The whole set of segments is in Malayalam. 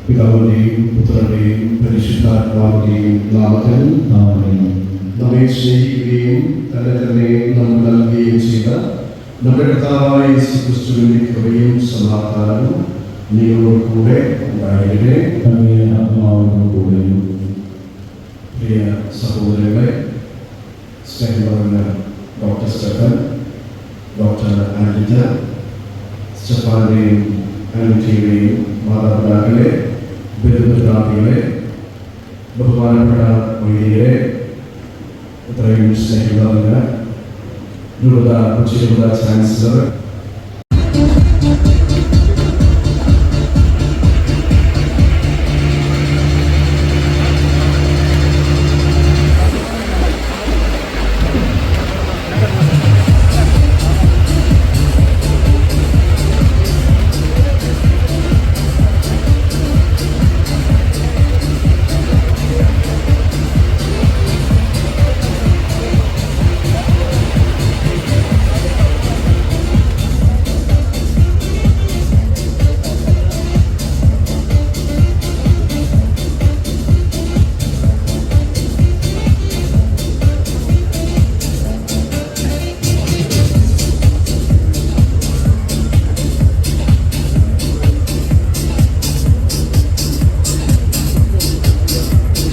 പിതാവിന്റെയും പുത്രന്റെയും പരിശുദ്ധാത്മാവിന്റെയും നാമത്തിൽ നമ്മെ സ്നേഹിക്കുകയും തന്നെ തന്നെ നമുക്ക് നൽകുകയും ചെയ്ത നമ്മുടെ കർത്താവായ യേശുക്രിസ്തുവിന്റെ കൃപയും സമാധാനവും നിങ്ങളോട് കൂടെ ഉണ്ടായിരിക്കട്ടെ. പ്രിയ സഹോദരങ്ങളെ, സ്നേഹം ഡോക്ടർ സ്റ്റെഫൻ, ഡോക്ടർ ആൻഡിജ, സ്റ്റെഫാന്റെയും ആൻറ്റിയുടെയും മാതാപിതാക്കളെ, ബന്ധുമിത്രാദികളെ, ബഹുമാനപ്പെട്ട വൈദികരെ, ഇത്രയും സ്നേഹിതരായ കൊച്ചി രൂപത chancellor,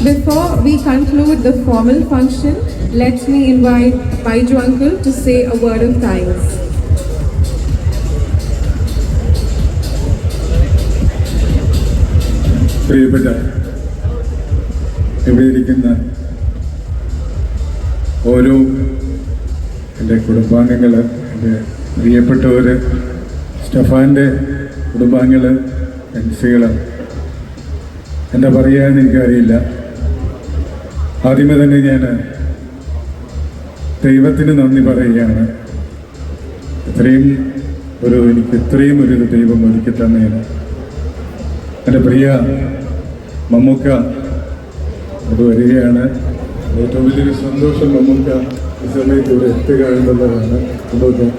Before we conclude the formal function, let me invite Baiju uncle to say a word of thanks. പ്രിയപ്പെട്ട ഇവിടെ ഇരിക്കുന്ന ഓരോ എൻ്റെ കുടുംബാംഗങ്ങൾ, എൻ്റെ പ്രിയപ്പെട്ടവർ, സ്റ്റെഫാൻ്റെ കുടുംബാംഗങ്ങൾ, ഫ്രണ്ട്സുകൾ, എന്താ പറയാമെന്ന് എനിക്കറിയില്ല. ആദ്യമേ തന്നെ ഞാൻ ദൈവത്തിന് നന്ദി പറയുകയാണ്. എനിക്ക് ഇത്രയും ഒരു ദൈവം ഒരുക്കി തന്നതിന്. എൻ്റെ പ്രിയ മമ്മൂക്ക അത് വരികയാണ്. ഏറ്റവും വലിയൊരു സന്തോഷം മമ്മൂക്ക ഈ സമയത്ത് ഇവിടെ എത്തുക എന്നുള്ളതാണ്. Mammookka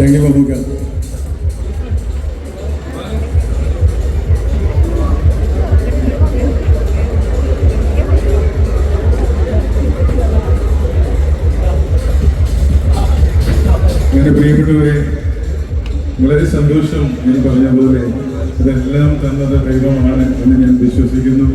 thank you Mammookka. എൻ്റെ പ്രിയപ്പെട്ടവരെ, വളരെ സന്തോഷം. ഞാൻ പറഞ്ഞ പോലെ ഇതെല്ലാം തന്നത് ദൈവമാണ് എന്ന് ഞാൻ വിശ്വസിക്കുന്നു.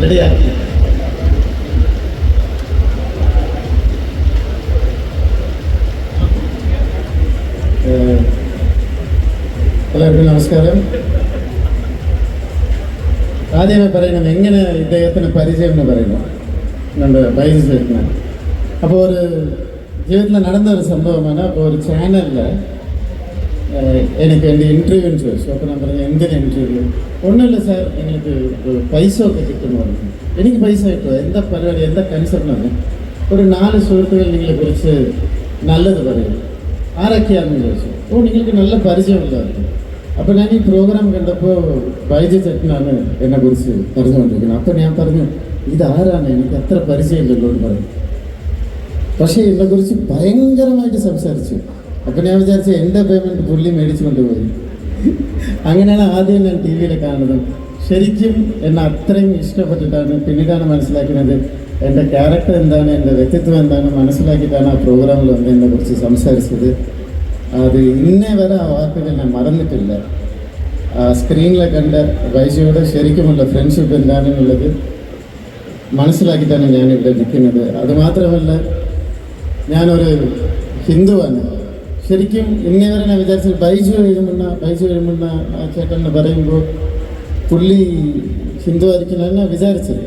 റെഡിയാക്കി. എല്ലാവർക്കും നമസ്കാരം. ആദ്യമേ പറയണം എങ്ങനെ ഇദ്ദേഹത്തിന് പരിചയം എന്ന് പറയുന്നത് നമ്മുടെ ബൈജു ചേട്ടന്. അപ്പോൾ ഒരു ജീവിതത്തിൽ നടന്ന ഒരു സംഭവമാണ്. അപ്പോൾ ഒരു ചാനലിൽ എനിക്ക് എൻ്റെ ഇൻ്റർവ്യൂവിന് ചോദിച്ചു. അപ്പോൾ ഞാൻ പറഞ്ഞു എന്തിനാ ഇൻ്റർവ്യൂ? ഒന്നുമില്ല സാർ, നിങ്ങൾക്ക് പൈസ ഒക്കെ കിട്ടുമെന്ന് പറഞ്ഞു. എനിക്ക് പൈസ കിട്ടുമോ? എന്താ പരിപാടി, എന്താ കൺസേർന്നാണ്? ഒരു 4 സുഹൃത്തുക്കൾ നിങ്ങളെ കുറിച്ച് നല്ലത് പറയും. ആരൊക്കെയാണെന്ന് ചോദിച്ചു. നിങ്ങൾക്ക് നല്ല പരിചയമില്ലായിരുന്നു. അപ്പോൾ ഞാൻ ഈ പ്രോഗ്രാം കണ്ടപ്പോൾ ബൈജു ചേട്ടനാണ് എന്നെക്കുറിച്ച് പറഞ്ഞുകൊണ്ടിരിക്കുന്നത്. അപ്പോൾ ഞാൻ പറഞ്ഞു ഇതാരാണ്, എനിക്ക് അത്ര പരിചയമില്ലല്ലോ എന്ന് പറയും. പക്ഷേ എന്നെക്കുറിച്ച് ഭയങ്കരമായിട്ട് സംസാരിച്ചു. അപ്പോൾ ഞാൻ വിചാരിച്ചു എൻ്റെ പേയ്മെൻറ്റ് പുള്ളി മേടിച്ചു കൊണ്ടുപോയി. അങ്ങനെയാണ് ആദ്യം ഞാൻ ടി വിയിൽ കാണുന്നത്. ശരിക്കും എന്നെ അത്രയും ഇഷ്ടപ്പെട്ടിട്ടാണ് പിന്നീടാണ് മനസ്സിലാക്കുന്നത് എൻ്റെ ക്യാരക്ടർ എന്താണ്, എൻ്റെ വ്യക്തിത്വം എന്താണ് മനസ്സിലാക്കിയിട്ടാണ് ആ പ്രോഗ്രാമിൽ വന്ന് എന്നെക്കുറിച്ച് സംസാരിച്ചത്. അത് ഇന്നേ വരെ ആ വാക്കുകൾ ഞാൻ മറന്നിട്ടില്ല. സ്ക്രീനിൽ കണ്ട ബൈജുവിടെ ശരിക്കുമുള്ള ഫ്രണ്ട്ഷിപ്പ് എന്താണെന്നുള്ളത് മനസ്സിലാക്കിയിട്ടാണ് ഞാനിവിടെ നിൽക്കുന്നത്. അതുമാത്രമല്ല, ഞാനൊരു ഹിന്ദുവാണ്. ശരിക്കും ഇന്നേ വരെ ഞാൻ വിചാരിച്ചത് ബൈജു എഴുമുന്ന ആ ചേട്ടൻ പറയുമ്പോൾ പുള്ളി ഹിന്ദു ആയിരിക്കണമെന്ന് വിചാരിച്ചത്.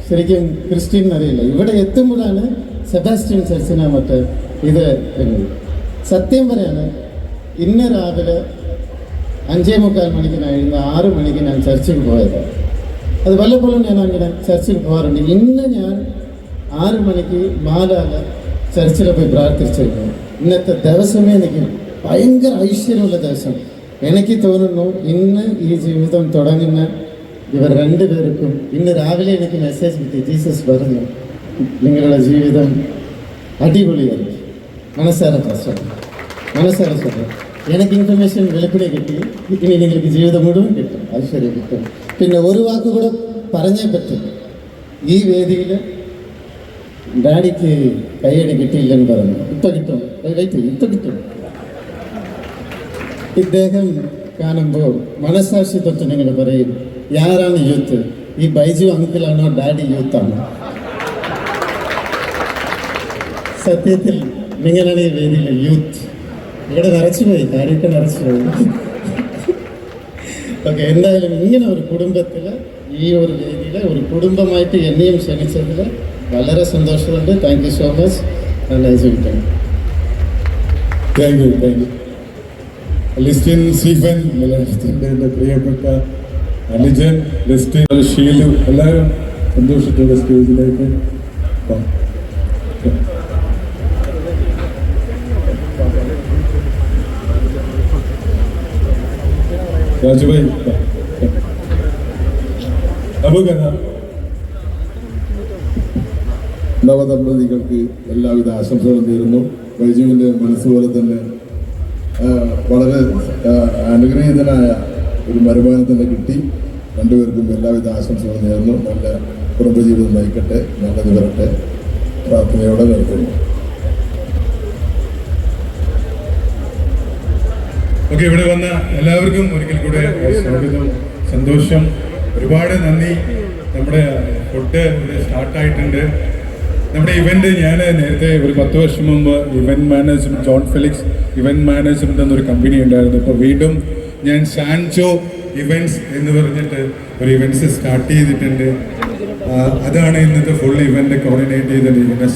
ശരിക്കും ക്രിസ്ത്യൻ അറിയില്ല. ഇവിടെ എത്തുമ്പോഴാണ് സെബാസ്റ്റ്യൻ ചർച്ചിനെ മറ്റേ ഇത് എന്നത്. സത്യം പറയാണ്, ഇന്ന് രാവിലെ 5:45 മണിക്ക് ഞാൻ എഴുന്ന 6 മണിക്ക് ഞാൻ ചർച്ചിൽ പോയതാണ്. അത് വല്ലപ്പോഴും ഞാൻ അങ്ങനെ ചർച്ചിൽ പോകാറുണ്ട്. ഇന്ന് ഞാൻ 6 മണിക്ക് മാലാല ചർച്ചിൽ പോയി പ്രാർത്ഥിച്ചിരുന്നു. ഇന്നത്തെ ദിവസമേ എനിക്ക് ഭയങ്കര ഐശ്വര്യമുള്ള ദിവസം. എനിക്ക് തോന്നുന്നു ഇന്ന് ഈ ജീവിതം തുടങ്ങുന്ന ഇവർ 2 പേർക്കും ഇന്ന് രാവിലെ എനിക്ക് മെസ്സേജ് കിട്ടി. ജീസസ് പറഞ്ഞു നിങ്ങളുടെ ജീവിതം അടിപൊളിയായി. മനസ്സാര പ്രശ്നം, മനസ്സാര സ്വന്തം. എനിക്ക് ഇൻഫർമേഷൻ വെളുപ്പിനെ കിട്ടി. ഇനി നിങ്ങൾക്ക് ജീവിതം മുഴുവൻ കിട്ടും, ഐശ്വര്യം കിട്ടും. പിന്നെ ഒരു വാക്ക് കൂടെ പറഞ്ഞേ പറ്റും. ഈ വേദിയിൽ ഡാഡിക്ക് കൈയടി കിട്ടിയില്ലെന്ന് പറഞ്ഞു. ഇപ്പം കിട്ടും, ഇപ്പം കിട്ടും. ഇദ്ദേഹം കാണുമ്പോൾ മനസ്സാക്ഷി തൊട്ട് നിങ്ങൾ പറയും യാരാണ് യൂത്ത്? ഈ ബൈജു അങ്കിളാണോ ഡാഡി യൂത്താണോ? സത്യത്തിൽ നിങ്ങളാണ് ഈ വേദിയിലെ യൂത്ത്. ഇവിടെ നിറച്ചുപോയി, കാര്യമൊക്കെ നിറച്ചുപോയി. ഓക്കെ, എന്തായാലും ഇങ്ങനെ ഒരു കുടുംബത്തിൽ ഈ ഒരു രീതിയിൽ ഒരു കുടുംബമായിട്ട് എന്നെയും ക്ഷണിച്ചതിൽ വളരെ സന്തോഷമുണ്ട്. Thank you so much. Nice weekend. Thank you, thank you. Listin Stephen, മലയാളത്തിൻ്റെ എൻ്റെ പ്രിയപ്പെട്ട അനുജൻ ലിസ്റ്റിൻ, ഷീലു, എല്ലാവരും സന്തോഷത്തോടെ സ്റ്റേജിലേക്ക് വാ. രാജുഭായ് നവദമ്പതികൾക്ക് എല്ലാവിധ ആശംസകളും നേരുന്നു. ബൈജുവിൻ്റെ മനസ്സുപോലെ തന്നെ വളരെ അനുഗ്രഹീതനായ ഒരു മരുമാനം തന്നെ കിട്ടി. രണ്ടുപേർക്കും എല്ലാവിധ ആശംസകളും നേരുന്നു. നല്ല കുടുംബജീവിതം നയിക്കട്ടെ, നല്ലത് വരട്ടെ, പ്രാർത്ഥനയോടെ നിർത്തുന്നു. ഓക്കെ, ഇവിടെ വന്ന എല്ലാവർക്കും ഒരിക്കൽ കൂടെ സ്വാഗതം, സന്തോഷം, ഒരുപാട് നന്ദി. നമ്മുടെ ഫുഡ് ഇവിടെ സ്റ്റാർട്ടായിട്ടുണ്ട്. നമ്മുടെ ഇവന്റ് ഞാൻ നേരത്തെ ഒരു 10 വർഷം മുമ്പ് event management, John Felix event management എന്നൊരു കമ്പനി ഉണ്ടായിരുന്നു. ഇപ്പോൾ വീണ്ടും ഞാൻ സാൻജോ ഇവന്റ്സ് എന്ന് പറഞ്ഞിട്ട് ഒരു ഇവന്റ്സ് സ്റ്റാർട്ട് ചെയ്തിട്ടുണ്ട്. അതാണ് ഇന്നത്തെ ഫുൾ ഇവന്റ് കോർഡിനേറ്റ് ചെയ്തിരിക്കുന്നത്.